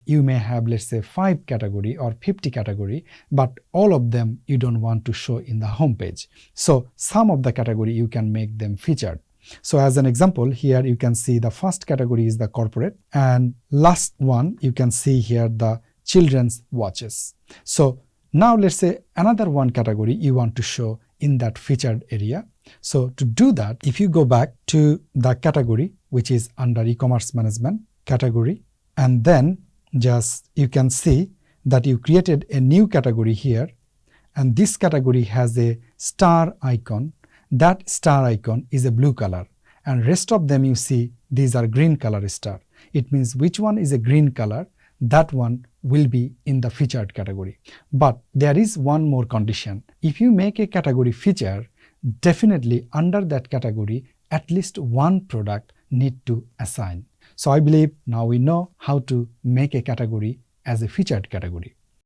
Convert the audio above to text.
you may have, let's say, 5 category or 50 category, but all of them you don't want to show in the homepage. So some of the category you can make them featured. So as an example, here you can see the first category is the corporate, and last one you can see here the children's watches. So now let's say another one category you want to show in that featured area. So to do that, if you go back to the category which is under e-commerce management category, and then just you can see that you created a new category here, and this category has a star icon. That star icon is a blue color, and rest of them you see these are green color star. It means which one is a green color, that one will be in the featured category. But there is one more condition. If you make a category feature, definitely under that category at least one product need to assign. So I believe now we know how to make a category as a featured category.